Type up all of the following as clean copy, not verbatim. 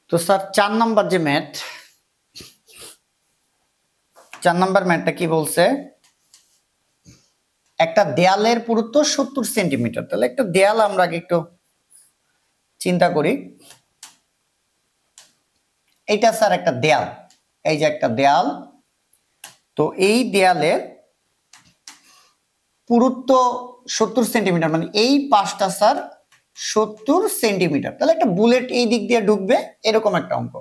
তো sir 4 number যে math 4 number ম্যাথটা কি বলছে একটা দেয়ালের পুরুত্ব 70 সেন্টিমিটার। তাহলে একটা দেয়াল আমরা আগে একটু চিন্তা করি। এইটা স্যার একটা দেয়াল, এই যে একটা দেয়াল। তো এই দেয়ালের পুরুত্ব 70 সেন্টিমিটার, মানে এই পাশটা স্যার 70 সেন্টিমিটার। তাহলে একটা বুলেট এই দিক দিয়ে ঢুকবে, এরকম একটা অঙ্ক।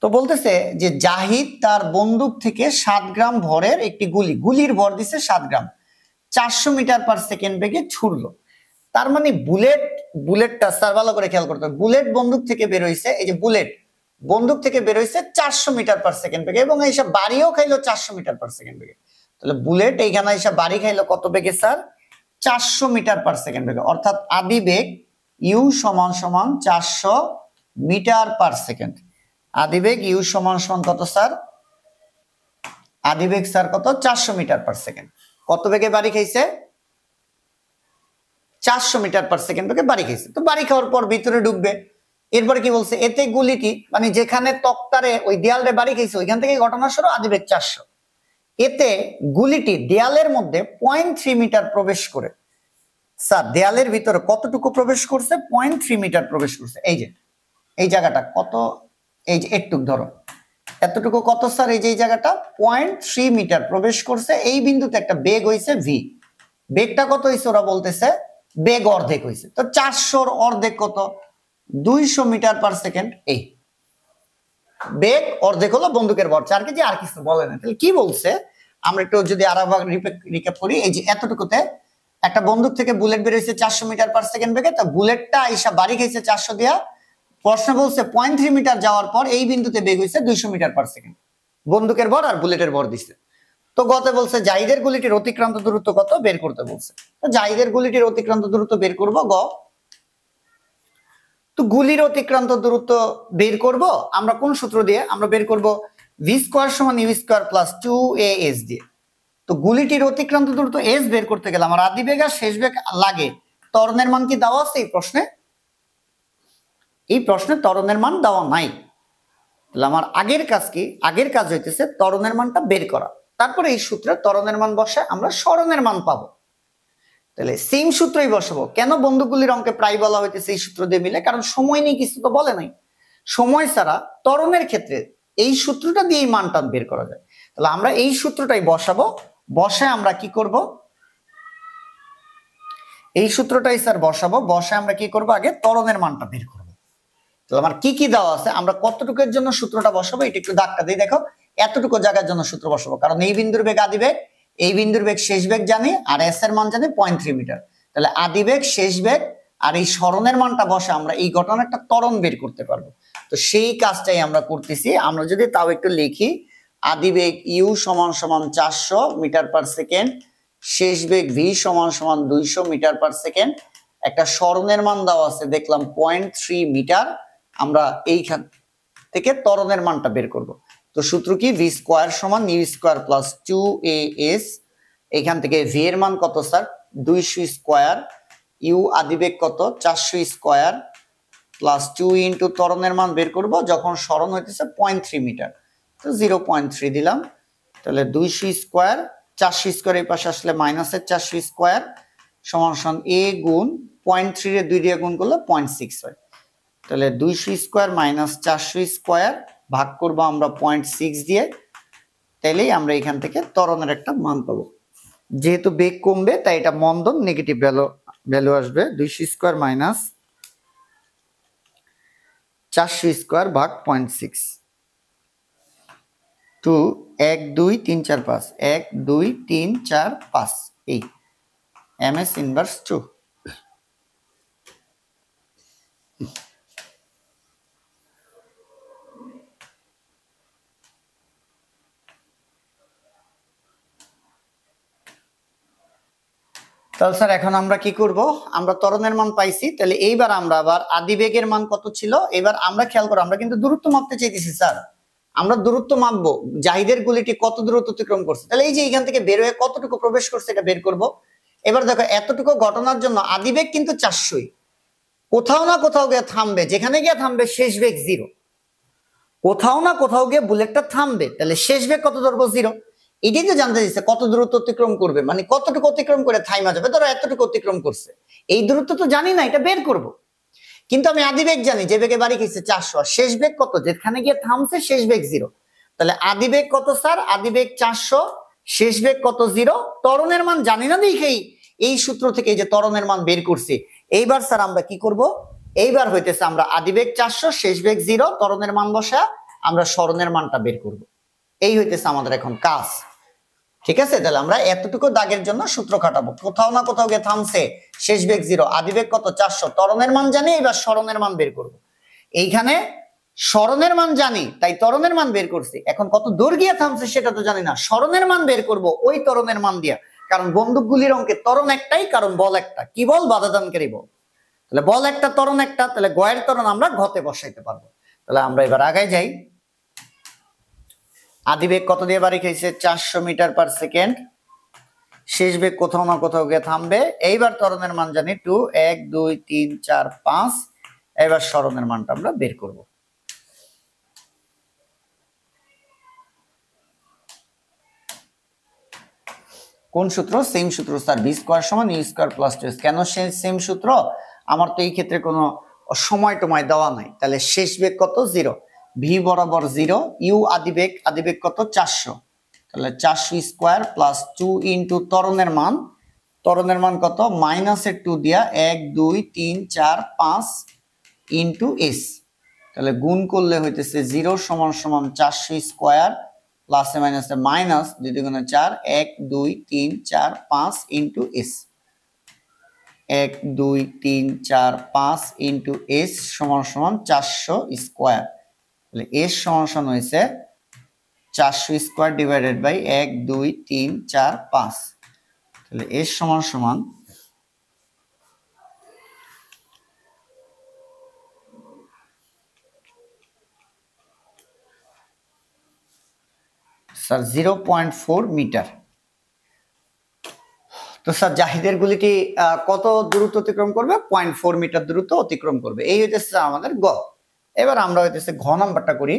তো বলতেছে যে জাহিদ তার বন্দুক থেকে 7 গ্রাম ভরের একটি গুলির ভর দিছে 7 গ্রাম, 400 মিটার পার সেকেন্ড বেগে ছুড়লো। তার মানে বুলেটটা স্যার ভালো করে খেয়াল করতে হবে, বুলেট বন্দুক থেকে বের হইছে, এই যে বুলেট বন্দুক থেকে বের হইছে 400 মিটার পার সেকেন্ড বেগে, এবং এইসব বাড়িও খাইলো 400 মিটার পার সেকেন্ড বেগে। তাহলে বুলেট এইখানে এইসব বাড়ি খাইলো কত বেগে স্যার? 400 মিটার পার সেকেন্ড বেগে। অর্থাৎ আদি বেগ ইউ সমান সমান 400 মিটার পার সেকেন্ড। আদিবেগ ইউ সমান সমান কত স্যার? আদিবেগ স্যার কত? 400 মিটার পার সেকেন্ড। কত বেগে বাড়ি খাইছে? 400 মিটার পার সেকেন্ড বেগে বাড়ি খাইছে। তো বাড়ি খাওয়ার পর ভিতরে ঢুকবে। এরপরে কি বলছে? এতে গুলিটি, মানে যেখানে তক্তারে ওই দেয়ালে বাড়ি খাইছে ওইখান থেকে ঘটনা শুরু, আদিবেগ 400। এতে গুলিটি দেয়ালের মধ্যে 0.3 মিটার প্রবেশ করে। স্যার দেয়ালের ভিতরে কতটুকু প্রবেশ করছে? 0.3 মিটার প্রবেশ করছে। এই যে এই জায়গাটা কত, এই যে একটুক ধরো, এতটুকু কত স্যার? এই যে এই জায়গাটা 0.3 মিটার প্রবেশ করছে। এই বিন্দুতে একটা বেগ হইছে ভি। বেগটা কত হইছে? ওরা বলতেছে বেগ অর্ধেক হইছে। তো 400-র অর্ধেক কত? 200 মিটার পার সেকেন্ড। এই বেগ অর্ধেক হলো বন্দুকের ভর 4 কেজি, আর কিছু বলে না। তাহলে কি বলছে আমরা একটু যদি আরেকবার রিক্যাপ করি, এই যে এতটুকুতে একটা বন্দুক থেকে বুলেট বের হইছে 400 মিটার পার সেকেন্ড বেগে। তো বুলেটটা আইসা বাড়ি খাইছে 400 দিয়া। প্রশ্ন বলছে 0.3 মিটার যাওয়ার পর এই বিন্দুতে বেগ হইছে 200 মিটার পার সেকেন্ড। বন্দুকের ভর আর বুলেটের ভর দিছে। তো গতে বলছে জাহিদের গুলিটির অতিক্রান্ত দূরত্ব কত বের করতে বলছে। তো জাহিদের গুলিটির অতিক্রান্ত দূরত্ব বের করব গ। তো গুলির অতিক্রান্ত দূরত্ব বের করব আমরা কোন সূত্র দিয়ে? আমরা বের করব ভি স্কয়ার সমান ইউ স্কয়ার প্লাস 2as দিয়ে। তো গুলিটির অতিক্রান্ত দূরত্ব এস বের করতে গেলে আমার আদি বেগ আর শেষ বেগ লাগে। ত্বরণের মান কি দেওয়া আছে এই প্রশ্নে? এই প্রশ্নে ত্বরণের মান দেওয়া নাই। তাহলে আমার আগের কাজ কি? আগের কাজ হইতেছে ত্বরণের মানটা বের করা। তারপরে এই সূত্রে ত্বরণের মান বসায় আমরা সরণের মান পাবো। তাহলে সেম সূত্রই বসাবো। কেন বন্দুকগুলির অঙ্কে প্রায় বলা হইতেছে এই সূত্র দিয়ে মিলে? কারণ সময় নেই, কিছু তো বলে নাই। সময় ছাড়া ত্বরণের ক্ষেত্রে এই সূত্রটা দিয়েই মানটা বের করা যায়। তাহলে আমরা এই সূত্রটাই বসাবো। বসায় আমরা কি করব? এই সূত্রটাই স্যার বসাবো। বসায় আমরা কি করব? আগে ত্বরণের মানটা বের করব। তাহলে আমার কি কি দেওয়া আছে, আমরা কতটুকুর জন্য সূত্রটা বসাবো এটা একটু দাগটা দিয়ে দেখো। এতটুকু জায়গার জন্য সূত্র বসাবো, কারণ এই বিন্দুর বেগ আদি বেগ, এই বিন্দুর বেগ শেষ বেগ জানি, আর এস এর মান জানি 0.3 মিটার। তাহলে আদি বেগ, শেষ বেগ আর এই সরণের মানটা বসে আমরা এই ঘটনার একটা ত্বরণ বের করতে পারবো। তো সেই কাজটাই আমরা করতেছি। আমরা যদি তাও একটু লিখি, আদি বেগ ইউ সমান সমান 400 মিটার পার সেকেন্ড, শেষ বেগ ভি সমান সমান 200 মিটার পার সেকেন্ড, একটা সরণের মান দেওয়া আছে দেখলাম 0.3 মিটার। আমরা এইখান থেকে ত্বরণের মানটা বের করব। তো সূত্র কি? ভি স্কয়ার সমান ইউ স্কয়ার প্লাস 2as। এইখান থেকে ভি এর মান কত স্যার? 200 স্কয়ার, ইউ আদিবেগ কত? 400 স্কয়ার প্লাস 2 ইনটু ত্বরণের মান বের করব যখন সরণ হইতেছে 0.3 মিটার। তো 0.3 দিলাম। তাহলে 200 স্কয়ার, 400 স্কয়ার এই পাশে আসলে মাইনাসের 400 স্কয়ার সমান সমান a গুণ 0.3 এর 2 দিয়ে গুণ করলে 0.6 হয়। তাহলে 200 স্কয়ার মাইনাস 400 স্কয়ার ভাগ করব আমরা 0.6 দিয়ে। তাইলেই আমরা এখান থেকে ত্বরণের একটা মান পাবো। যেহেতু বেগ কমবে তাই এটা মন্দন, নেগেটিভ ভ্যালু আসবে। 200 স্কয়ার মাইনাস 400 স্কয়ার ভাগ 0.6। তো 1 2 3 4 5, 1 2 3 4 5, এই ms ইনভার্স 2। তাহলে স্যার এখন আমরা কি করব? আমরা ত্বরণের মান পাইছি। তাহলে এইবার আমরা আবার আদি বেগের মান কত ছিল এবার আমরা খেয়াল করব। আমরা কিন্তু দূরত্ব মাপতে চাইতেছি স্যার। আমরা দূরত্ব মাপবো, জাহিদের গুলিটি কত দূরত্ব অতিক্রম করছে। তাহলে এই যে এখান থেকে বের হয়ে কতটুকু প্রবেশ করছে এটা বের করব। এবার দেখো এতটুকু ঘটনার জন্য আদি বেগ কিন্তু 400, কোথাও না কোথাও গিয়ে থামবে, যেখানে গিয়ে থামবে শেষ বেগ 0। কোথাও না কোথাও গিয়ে বুলেটটা থামবে, তাহলে শেষ বেগ কত ধরবো? 0। এটাই তো জানতে দিচ্ছে কত দূরত্ব অতিক্রম করবে, মানে কতটুকু অতিক্রম করে থাইমা যাবে। ধরো এতটুকু অতিক্রম করছে, এই দূরত্ব তো জানি না, এটা বের করব। কিন্তু আমি আদি বেগ জানি, যে বেগে বাড়ি খেয়েছে 400, আর শেষ বেগ কত, যেখানে গিয়ে থামছে শেষ বেগ 0। তাহলে আদি বেগ কত স্যার? আদি বেগ 400, শেষ বেগ কত? 0। ত্বরণের মান জানি না দেখেই এই সূত্র থেকে এই যে ত্বরণের মান বের করছি। এইবার স্যার আমরা কি করব? এইবার হইতেছে আমরা আদি বেগ 400, শেষ বেগ 0, ত্বরণের মান বসা আমরা সরণের মানটা বের করব। এই হইতেছে আমাদের এখন কাজ। ঠিক আছে, তাহলে আমরা এতটুকু দাগের জন্য সূত্র খাটাবো। কোথাও না কোথাও গিয়ে থামছে, শেষ বেগ 0, আদি বেগ কত? 400, ত্বরণের মান জানি, এবার সরণের মান বের করব। এইখানে সরণের মান জানি, তাই ত্বরণের মান বের করছি। এখন কত দূর গিয়ে থামছে সেটা তো জানি না, সরণের মান বের করব ওই ত্বরণের মান দিয়া। কারণ বন্দুকগুলির অঙ্কে ত্বরণ একটাই, কারণ বল একটা। কি বল? বাধাদানকারী বল। তাহলে বল একটা, ত্বরণ একটা, তাহলে গয়ের ত্বরণ আমরা ঘতে বসাইতে পারবো। তাহলে আমরা এবার আগায় যাই। আদি বেগ কত দিয়ে বাড়ি খেয়েছে? 400 মিটার পার সেকেন্ড। শেষ বেগ কোথাও না কোথাও গিয়ে থামবে। এইবার ত্বরণের মান জানি 2, 1 2 3 4 5। এবার সরণের মানটা আমরা বের করব। কোন সূত্র? সেম সূত্র স্যার, ভি স্কয়ার সমান ইউ স্কয়ার প্লাস 2। কেন সেম সূত্র? আমার তো এই ক্ষেত্রে কোনো সময় টময় দেওয়া নাই। তাহলে শেষ বেগ কত? 0। ভি বরাবর 0, ইউ আদি বেগ কত? 400। তাহলে 400 স্কয়ার প্লাস 2 ইন্টু ত্বরণের মান। ত্বরণের মান কত? মাইনাসের 2 দিয়া 1 2 3 4 5 ইন্টু এস। তাহলে গুণ করলে হইতেছে 0 সমান সমান 400 স্কয়ার প্লাসে মাইনাসে মাইনাস 2 দুগুণে 4, 1 2 3 4 5 ইন্টু এস। 1 2 3 4 5 ইন্টু এস সমান সমান 400 স্কয়ার। তাহলে এস সমান সমান হয়েছে 400 স্কয়ার ডিভাইডেড বাই 1 2 3 4 5। তাহলে এস সমান সমান স্যার 0.4 মিটার। তো স্যার জাহিদের গুলিটি কত দূরত্ব অতিক্রম করবে? 0.4 মিটার দূরত্ব অতিক্রম করবে। এই হইতেছে আমাদের গ। এবার আমরা হইতেছে ঘ নাম্বারটা করি।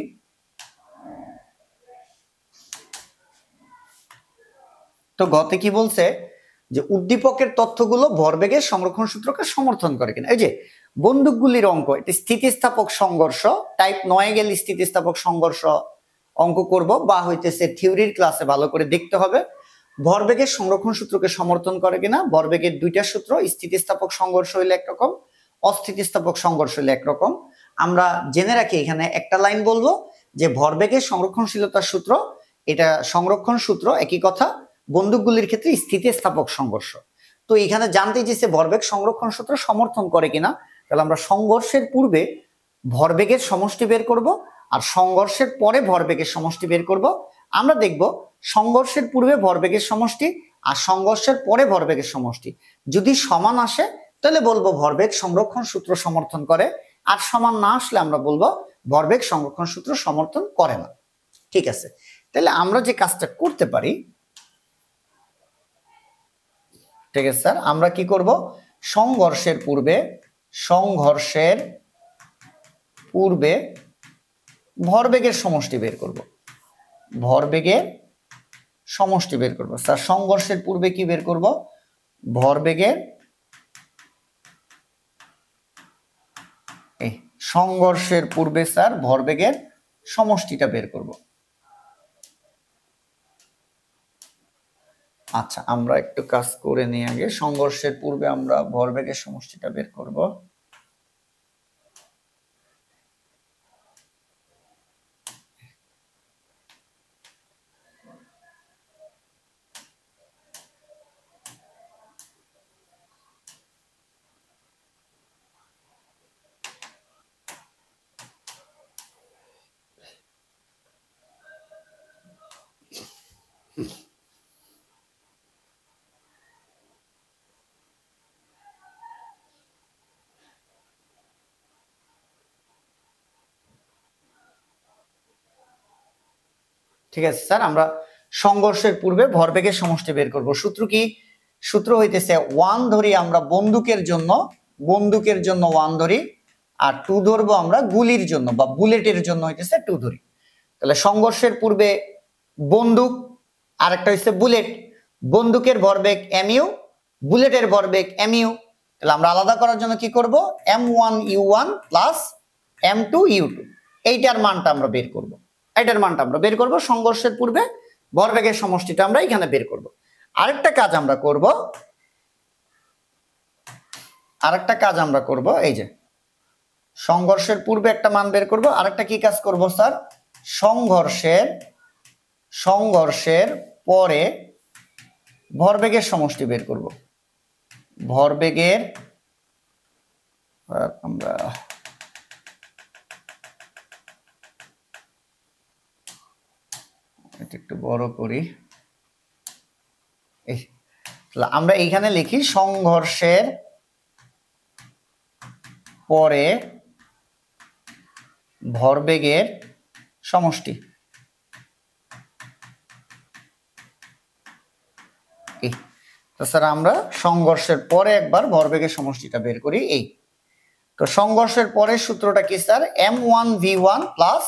তো গতে কি বলছে? যে উদ্দীপকের তথ্যগুলো ভরবেগের সংরক্ষণ সূত্রকে সমর্থন করে কিনা। এই যে বন্দুকগুলির অঙ্ক, এটি স্থিতিস্থাপক সংঘর্ষ টাইপ 9 গেলে স্থিতিস্থাপক সংঘর্ষ অঙ্ক করব, বা হইতেছে থিওরির ক্লাসে ভালো করে দেখতে হবে ভরবেগের সংরক্ষণ সূত্রকে সমর্থন করে কিনা। ভরবেগের দুইটা সূত্র, স্থিতিস্থাপক সংঘর্ষ হইলে একরকম, অস্থিতিস্থাপক সংঘর্ষ হইলে একরকম। আমরা জেনে রাখি, এখানে একটা লাইন বলবো যে ভরবেগের সংরক্ষণশীলতার সূত্র, এটা সংরক্ষণ সূত্র একই কথা, বন্দুকগুলির ক্ষেত্রে স্থিতিস্থাপক সংঘর্ষ। তো এখানে জানতে চাইছে ভরবেগ সংরক্ষণ সূত্র সমর্থন করে কিনা। তাহলে আমরা সংঘর্ষের পূর্বে ভরবেগের সমষ্টি বের করব, আর সংঘর্ষের পরে ভরবেগের সমষ্টি বের করব। আমরা দেখব সংঘর্ষের পূর্বে ভরবেগের সমষ্টি আর সংঘর্ষের পরে ভরবেগের সমষ্টি যদি সমান আসে তাহলে বলবো ভরবেগ সংরক্ষণ সূত্র সমর্থন করে, আর সমান না আসলে আমরা বলবো ভরবেগ সংরক্ষণ সূত্র সমর্থন করে না। ঠিক আছে, তাহলে আমরা যে কাজটা করতে পারি, ঠিক আছে স্যার, আমরা কি করব? সংঘর্ষের পূর্বে ভরবেগের সমষ্টি বের করব। ভরবেগের সমষ্টি বের করব স্যার। সংঘর্ষের পূর্বে কি বের করব? ভরবেগের, সংঘর্ষের পূর্বে স্যার ভরবেগের সমষ্টিটা বের করব। আচ্ছা, আমরা একটু কাজ করে নিয়ে আগে সংঘর্ষের পূর্বে আমরা ভরবেগের সমষ্টিটা বের করব। ঠিক আছে স্যার, আমরা সংঘর্ষের পূর্বে ভরবেগের সমষ্টি বের করব। সূত্র কি? সূত্র হইতেছে 1 ধরি আমরা বন্দুকের জন্য 1 ধরি, আর 2 ধরবো আমরা গুলির জন্য বা বুলেটের জন্য হইতেছে 2 ধরি। তাহলে সংঘর্ষের পূর্বে বন্দুক, আরেকটা হচ্ছে বুলেট। বন্দুকের ভরবেগ mu, বুলেটের ভরবেগ mu। তাহলে আমরা আলাদা করার জন্য কি করব, m1u1 প্লাস m2u2, এইটার মানটা আমরা বের করব। এইটার মানটা আমরা বের করব, সংঘর্ষের পূর্বে ভরবেগের সমষ্টিটা আমরা এখানে বের করব। আরেকটা কাজ আমরা করব, এই যে সংঘর্ষের পূর্বে একটা মান বের করব। আরেকটা কি কাজ করব স্যার, সংঘর্ষের পরে ভরবেগের সমষ্টি বের করব। ভরবেগের, আমরা এটা একটু বড় করি, আমরা এইখানে লিখি সংঘর্ষের পরে ভরবেগের সমষ্টি। স্যার আমরা সংঘর্ষের পরে একবার ভরবেগের সমষ্টিটা বের করি। এই তো সংঘর্ষের পরে সূত্রটা কি স্যার, m1v1 প্লাস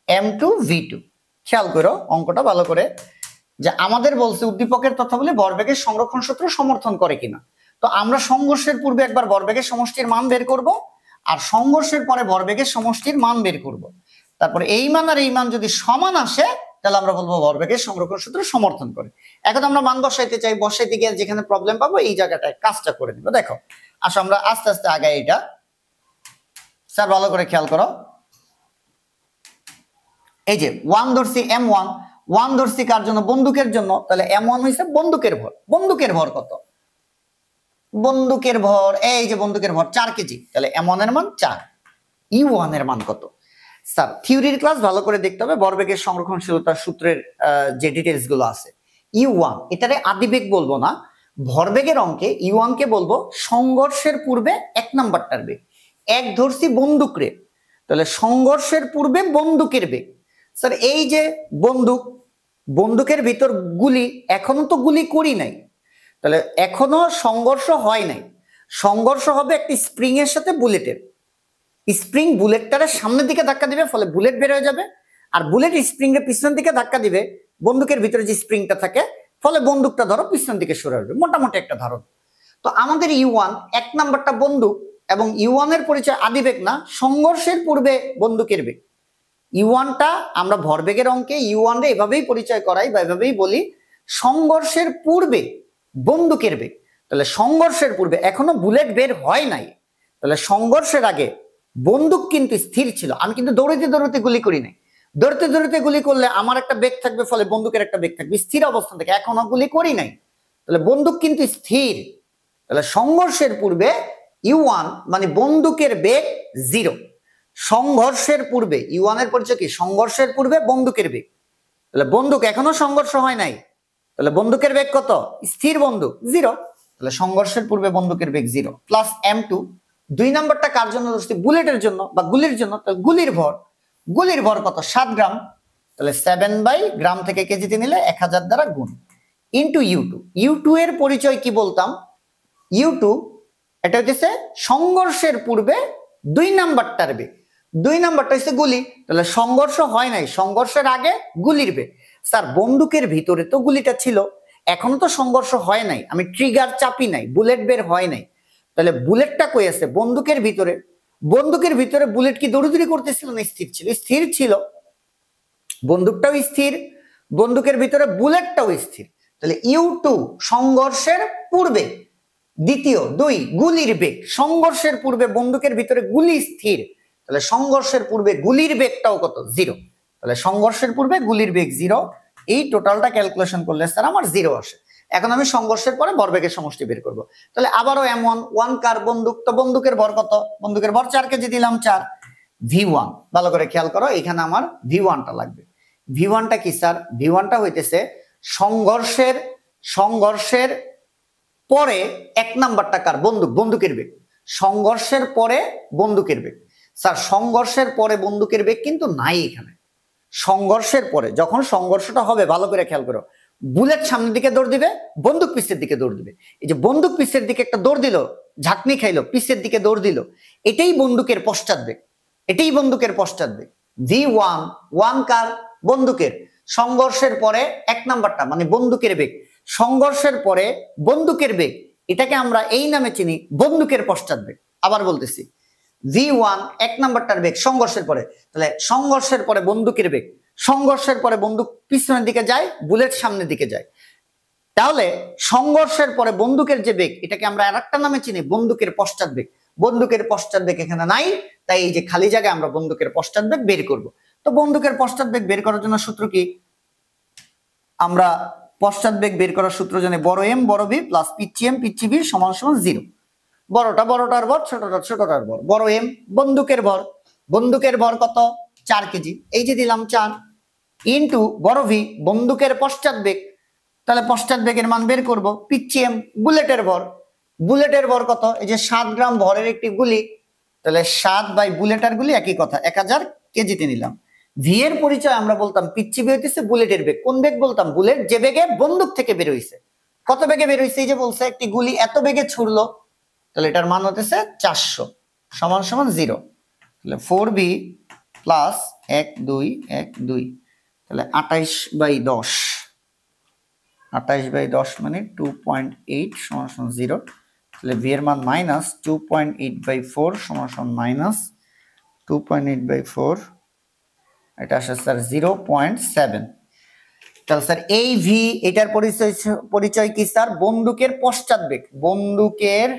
m2v2। খেয়াল করো অঙ্কটা ভালো করে, যে আমাদের বলছে উদ্দীপকের তথ্যাবলী ভরবেগের সংরক্ষণ সূত্র সমর্থন করে কিনা। তো আমরা সংঘর্ষের পূর্বে একবার ভরবেগের সমষ্টির মান বের করব, আর সংঘর্ষের পরে ভরবেগের সমষ্টির মান বের করব। তারপরে এই মান আর এই মান যদি সমান আসে তাহলে আমরা বলবো ভরবেগের সংরক্ষণ সূত্র সমর্থন করে। এখন আমরা মান বসাইতে চাই, বসাইতে গিয়ে যেখানে প্রবলেম পাবো এই জায়গাটায় কাজটা করে নিব। দেখো আসো আমরা আস্তে আস্তে আগাই। এটা স্যার ভালো করে খেয়াল করো, এই যে 1 ধরছি m1 ধরছি কার জন্য, বন্দুকের জন্য। তাহলে m1 হইছে বন্দুকের ভর। বন্দুকের ভর কত, বন্দুকের ভর, এই যে বন্দুকের ভর 4 কেজি। তাহলে m1 এর মান 4। u1 এর মান কত স্যার, থিওরির ক্লাস ভালো করে দেখতে হবে, ভরবেগের সংরক্ষণশীলতা সূত্রের যে ডিটেইলস গুলো আছে। u1 এটারে আদিবেগ বলবো না, ভরবেগের অঙ্কে u1 কে বলবো সংঘর্ষের পূর্বে 1 নাম্বারটার বেগ। এক ধরছি বন্দুক রে, তাহলে সংঘর্ষের পূর্বে বন্দুকের বেগ। স্যার এই যে বন্দুকের ভিতর গুলি, এখনো তো গুলি করি নাই, তাহলে এখনো সংঘর্ষ হয় নাই। সংঘর্ষ হবে একটি স্প্রিং এর সাথে বুলেটের। স্প্রিং বুলেটটারে সামনের দিকে ধাক্কা দিবে, ফলে বুলেট বের হয়ে যাবে। আর বুলেট স্প্রিং এর পিছনের দিকে ধাক্কা দিবে, বন্দুকের ভিতরে যে স্প্রিংটা থাকে, ফলে বন্দুকটা ধরো পিছন দিকে সরে আসবে। মোটামুটি একটা ধারণ। তো আমাদের u1 1 নাম্বারটা বন্দুক, এবং u1 এর পরিচয় আদিবেগ না, সংঘর্ষের পূর্বে বন্দুকের বেগ। u1টা আমরা ভরবেগের অঙ্কে u1 রে এভাবেই পরিচয় করাই বা এভাবেই বলি, সংঘর্ষের পূর্বে বন্দুকের বেগ। তাহলে সংঘর্ষের পূর্বে এখনো বুলেট বের হয় নাই, তাহলে সংঘর্ষের আগে বন্দুক কিন্তু স্থির ছিল। আমি কিন্তু দৌড়াইতে দৌড়াইতে গুলি করি নাই। দৌড়াতে দৌড়াতে গুলি করলে আমার একটা বেগ থাকবে, ফলে বন্দুকের একটা বেগ থাকবে, স্থির অবস্থান থেকে। এখনো গুলি করি নাই, তাহলে বন্দুক কিন্তু স্থির। তাহলে সংঘর্ষের পূর্বে u1 মানে বন্দুকের বেগ 0। সংঘর্ষের পূর্বে u1 এর পরিচয় কি, সংঘর্ষের পূর্বে বন্দুকের বেগ। তাহলে বন্দুক এখনো সংঘর্ষ হয় নাই, তাহলে বন্দুকের বেগ কত, স্থির বন্দুক 0। তাহলে সংঘর্ষের পূর্বে বন্দুকের বেগ 0 প্লাস m2। 2 নাম্বারটা কার জন্য ধরছি, বুলেটের জন্য বা গুলির জন্য। তাহলে গুলির ভর কত, 7 গ্রাম। তাহলে 7 গ্রাম থেকে কেজিতে নিলে 1000 দ্বারা গুণ, ইন্টু u2 এর পরিচয় কি বলতাম, u2 এটা হচ্ছে সংঘর্ষের পূর্বে 2 নাম্বারটার বেগ। 2 নাম্বারটা হচ্ছে গুলি, তাহলে সংঘর্ষ হয় নাই, সংঘর্ষের আগে গুলির বেগ। স্যার বন্দুকের ভিতরে তো গুলিটা ছিল, এখনো তো সংঘর্ষ হয় নাই, আমি ট্রিগার চাপি নাই, বুলেট বের হয় নাই। তাহলে বুলেটটা কই আছে, বন্দুকের ভিতরে। বন্দুকের ভিতরে বুলেট কি দৌড়াদৌড়ি করতেছিল না স্থির ছিল? স্থির ছিল, বন্দুকটাও স্থির, বন্দুকের ভিতরে বুলেটটাও স্থির। তাহলে u2 সংঘর্ষের পূর্বে, দ্বিতীয় 2 গুলির বেগ। সংঘর্ষের পূর্বে বন্দুকের ভিতরে গুলি স্থির, তাহলে সংঘর্ষের পূর্বে গুলির বেগটাও কত, 0। তাহলে সংঘর্ষের পূর্বে গুলির বেগ 0। এই টোটালটা ক্যালকুলেশন করলে স্যার আমার 0 আসে। এখন আমি সংঘর্ষের পরে ভরবেগের সমষ্টি বের করব। তাহলে আবারও m1 কার, বন্দুক। তো বন্দুকের ভর কত, বন্দুকের ভর 4 কেজি, দিলাম 4। v1 ভালো করে খেয়াল করো, এখানে আমার v1টা লাগবে। v1টা কি স্যার, v1টা হইতেছে সংঘর্ষের পরে 1 নাম্বারটা কার, বন্দুকের বেগ। সংঘর্ষের পরে বন্দুকের বেগ। স্যার সংঘর্ষের পরে বন্দুকের বেগ কিন্তু নাই এখানে। সংঘর্ষের পরে যখন সংঘর্ষটা হবে, ভালো করে খেয়াল করো, বুলেট সামনের দিকে দৌড় দিবে, বন্দুক পিছের দিকে দৌড় দিবে। এই যে বন্দুক পিছের দিকে একটা দৌড় দিল, ঝাঁকনি খাইলো, পিছের দিকে দৌড় দিল, এটাই বন্দুকের পশ্চাৎবেগ, এটাই বন্দুকের পশ্চাৎবেগ। V1, 1 কার? বন্দুকের। সংঘর্ষের পরে 1 নাম্বারটা মানে বন্দুকের বেগ, সংঘর্ষের পরে বন্দুকের বেগ, এটাকে আমরা এই নামে চিনি বন্দুকের পশ্চাৎবেগ। আবার বলতেছি, V1 1 নাম্বারটার বেগ সংঘর্ষের পরে, তাহলে সংঘর্ষের পরে বন্দুকের বেগ, সংঘর্ষের পরে বন্দুক পিছনের দিকে যায়, বুলেট সামনের দিকে যায়, তাহলে সংঘর্ষের পরে বন্দুকের যে বেগ এটাকে আমরা আরেকটা নামে চিনি বন্দুকের পশ্চাৎবেগ। বন্দুকের পশ্চাৎবেগ এখানে নাই, তাই এই যে খালি জায়গায় আমরা বন্দুকের পশ্চাৎবেগ বের করব। তো বন্দুকের পশ্চাৎবেগ বের করার জন্য সূত্র কি? আমরা পশ্চাৎবেগ বের করার সূত্র জানি বড় এম বড় ভি প্লাস পিচ্ছি এম পিচ্ছি ভি সমান সমান 0। বড়টা বড়টার ভর, ছোটটা ছোটটার ভর। বড় এম বন্দুকের ভর, বন্দুকের ভর কত? 4 কেজি, এই যে দিলাম 4, ইন্টু বড় ভি বন্দুকের পশ্চাৎবেগ, তাহলে পশ্চাৎবেগের মান বের করব। পিচ্ছি এম বুলেটের ভর, বুলেটের ভর কত? এই যে 7 গ্রাম ভরের একটি গুলি, তাহলে 7 বাই বুলেটের গুলি একই কথা, 1000 কেজিতে নিলাম। ভি এর পরিচয় আমরা বলতাম পিচ্ছি ভি হইতেছে বুলেটের বেগ। কোন বেগ বলতাম? বুলেট যে বেগে বন্দুক থেকে বের হইছে। কত বেগে বের হইছে? এই যে বলছে একটি গুলি এত বেগে ছুড়লো, তাহলে এটার মান হতেছে 400 সমান সমান 0। তাহলে 4b প্লাস 1 2 1 2, তাহলে 28/10, 28/10 মানে 2.8 সমান সমান 0। তাহলে ভি এর মান মাইনাস 2.8/4 সমান সমান মাইনাস 2.8/4, এটা আসে স্যার 0.7। তাহলে স্যার এই ভি এটার পরিচয় কি স্যার? বন্দুকের পশ্চাৎবেগ, বন্দুকের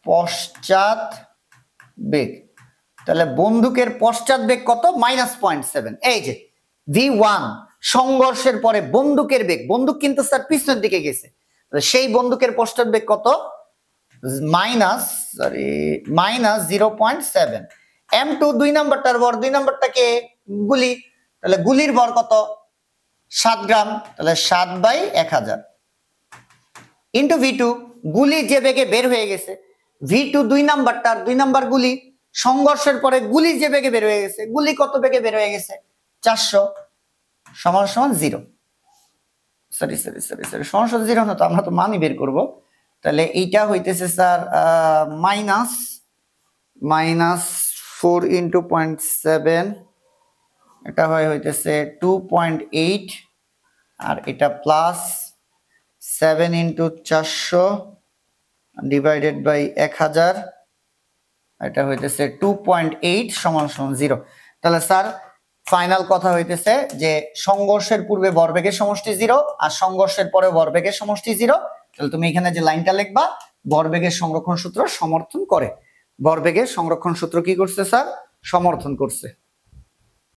পশ্চাৎবেগ। তাহলে বন্দুকের পশ্চাৎবেগ কত? -0.7। এই যে V1 সংঘর্ষের পরে বন্দুকের বেগ, বন্দুক কিন্তু স্যার পিছনের দিকে গেছে, সেই বন্দুকের পশ্চাৎবেগ কত? -0.7। M2 2 নাম্বারটার ভর, 2 নাম্বারটাকে গুলি, তাহলে গুলির ভর কত? 7 গ্রাম, তাহলে 7/1000 ইন্টু V2 গুলি যে বেগে বের হয়ে গেছে, V2 2 নাম্বারটার 2 নাম্বার গুলি, সংঘর্ষের পরে গুলি যে বেগে বের হয়ে গেছে, গুলি কত বেগে বের হয়ে গেছে? 400 সমান সমান 0। সরি সমান সমান 0 না তো, আমরা তো মানই বের করব। তাহলে এইটা হইতেছে স্যার -4 × 0.7, এটা হইতেছে 2.8, আর এটা প্লাস 7 × 400 ডিভাইডেড বাই 1000, এটা হইতেছে 2.8 সমান সমান 0। তাহলে স্যার ফাইনাল কথা হইতেছে যে সংঘর্ষের পূর্বে ভরবেগের সমষ্টি 0 আর সংঘর্ষের পরে ভরবেগের সমষ্টি 0। তাহলে তুমি এখানে যে লাইনটা লিখবা ভরবেগের সংরক্ষণ সূত্র সমর্থন করে। ভরবেগের সংরক্ষণ সূত্র কি করছে স্যার? সমর্থন করছে।